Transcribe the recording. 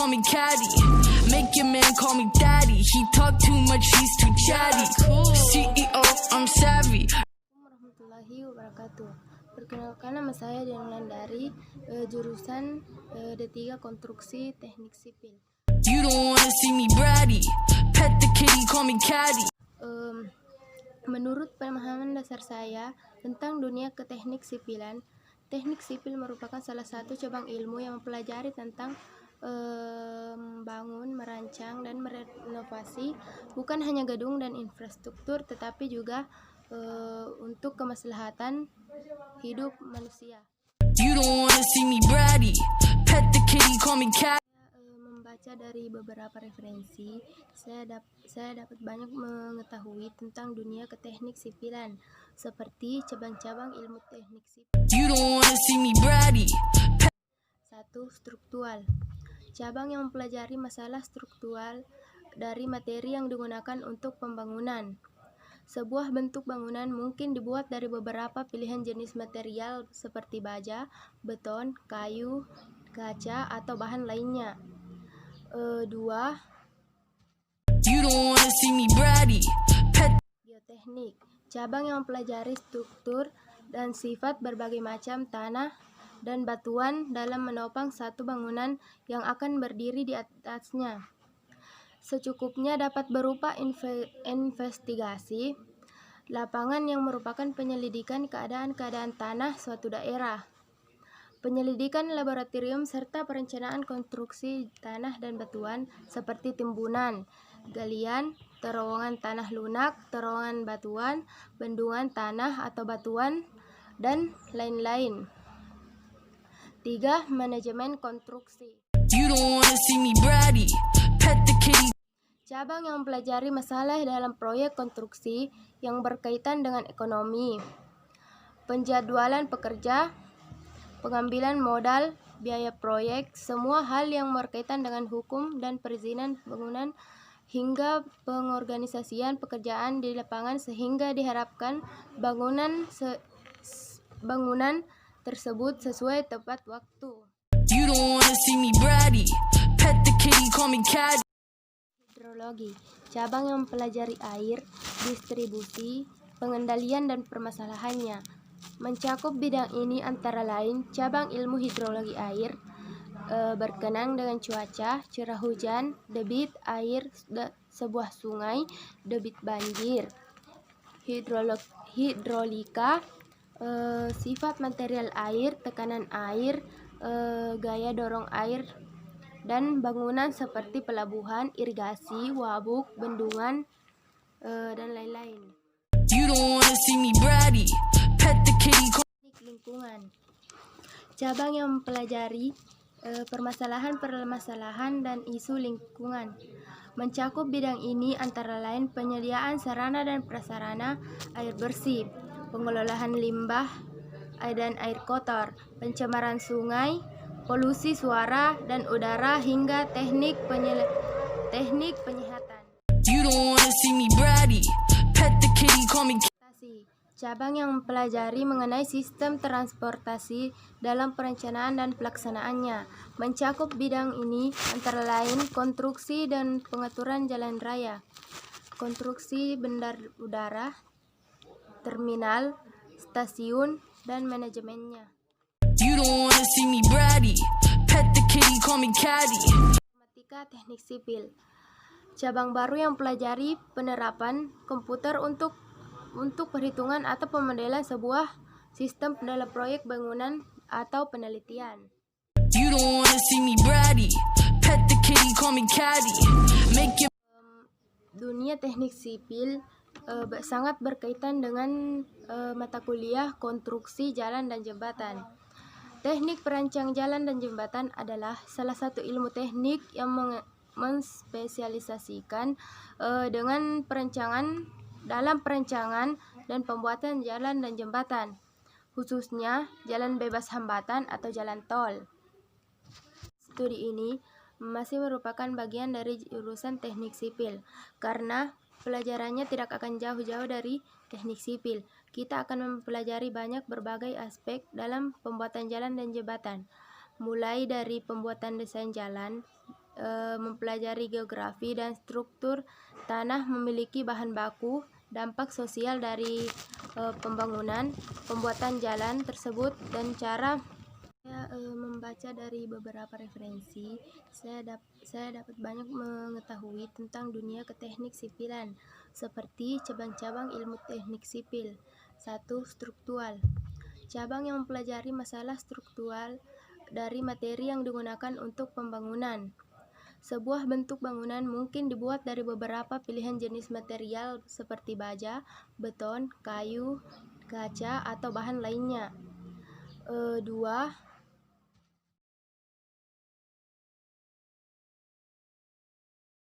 call me caddy. Make your man call me daddy. He talk too much, he's too chatty. CEO, I'm savvy. Warahmatullahi wabarakatuh. Perkenalkan, nama saya Dian Wulandari, jurusan D3 Konstruksi Teknik Sipil. You don't wanna see me bratty. Pet the kitty, call me caddy. Menurut pemahaman dasar saya tentang dunia keteknik sipilan, teknik sipil merupakan salah satu cabang ilmu yang mempelajari tentang membangun, merancang, dan merenovasi bukan hanya gedung dan infrastruktur, tetapi juga untuk kemaslahatan hidup manusia. You don't wanna see me bratty. Pet the kitty, call me caddy. Membaca dari beberapa referensi, saya dapat banyak mengetahui tentang dunia keteknik sipilan, seperti cabang-cabang ilmu teknik sipil. You don't wanna see me bratty. 1. Struktural. Cabang yang mempelajari masalah struktural dari materi yang digunakan untuk pembangunan. Sebuah bentuk bangunan mungkin dibuat dari beberapa pilihan jenis material seperti baja, beton, kayu, kaca, atau bahan lainnya. 2. You don't wanna see me bratty. Geoteknik. Cabang yang mempelajari struktur dan sifat berbagai macam tanah dan batuan dalam menopang satu bangunan yang akan berdiri di atasnya. Secukupnya dapat berupa investigasi lapangan yang merupakan penyelidikan keadaan-keadaan tanah suatu daerah, penyelidikan laboratorium, serta perencanaan konstruksi tanah dan batuan seperti timbunan, galian, terowongan tanah lunak, terowongan batuan, bendungan tanah atau batuan, dan lain-lain. 3. Manajemen konstruksi. You don't wanna see me bratty. Pet the kitty. Cabang yang mempelajari masalah dalam proyek konstruksi yang berkaitan dengan ekonomi, penjadwalan pekerja, pengambilan modal, biaya proyek, semua hal yang berkaitan dengan hukum dan perizinan bangunan, hingga pengorganisasian pekerjaan di lapangan sehingga diharapkan bangunan tersebut sesuai tepat waktu. You don't wanna see me bratty. Pet the kitty, call me caddy. Hidrologi. Cabang yang mempelajari air, distribusi, pengendalian, dan permasalahannya. Mencakup bidang ini antara lain cabang ilmu hidrologi air, berkenaan dengan cuaca, curah hujan, debit air sebuah sungai, debit banjir. Hidrolika, sifat material air, tekanan air, gaya dorong air, dan bangunan seperti pelabuhan, irigasi, waduk, bendungan, dan lain-lain. You don't wanna see me bratty. Pet the kitty. Lingkungan. Cabang yang mempelajari permasalahan dan isu lingkungan. Mencakup bidang ini antara lain penyediaan sarana dan prasarana air bersih, pengelolaan limbah dan air kotor, pencemaran sungai, polusi suara dan udara, hingga teknik penyihatan. You don't wanna see me bratty. Pet the kitty, call me. Cabang yang mempelajari mengenai sistem transportasi dalam perencanaan dan pelaksanaannya. Mencakup bidang ini antara lain konstruksi dan pengaturan jalan raya, konstruksi bandar udara, terminal, stasiun, dan manajemennya. You don't wanna see me bratty. Pet the kitty, call me caddy. Informatika Teknik Sipil. Cabang baru yang mempelajari penerapan komputer untuk perhitungan atau pemodelan sebuah sistem dalam proyek bangunan atau penelitian. You don't wanna see me bratty. Pet the kitty, call me caddy. Make your Dunia teknik sipil sangat berkaitan dengan mata kuliah konstruksi jalan dan jembatan. Teknik perancang jalan dan jembatan adalah salah satu ilmu teknik yang menspesialisasikan dengan dalam perancangan dan pembuatan jalan dan jembatan, khususnya jalan bebas hambatan atau jalan tol. Studi ini masih merupakan bagian dari jurusan teknik sipil, karena pelajarannya tidak akan jauh-jauh dari teknik sipil. Kita akan mempelajari berbagai aspek dalam pembuatan jalan dan jembatan, mulai dari pembuatan desain jalan, mempelajari geografi dan struktur tanah, memiliki bahan baku, dampak sosial dari pembangunan, pembuatan jalan tersebut, dan cara membaca dari beberapa referensi. Saya dapat banyak mengetahui tentang dunia keteknik sipilan, seperti cabang-cabang ilmu teknik sipil. 1. Struktural. Cabang yang mempelajari masalah struktural dari materi yang digunakan untuk pembangunan. Sebuah bentuk bangunan mungkin dibuat dari beberapa pilihan jenis material seperti baja, beton, kayu, kaca, atau bahan lainnya. 2.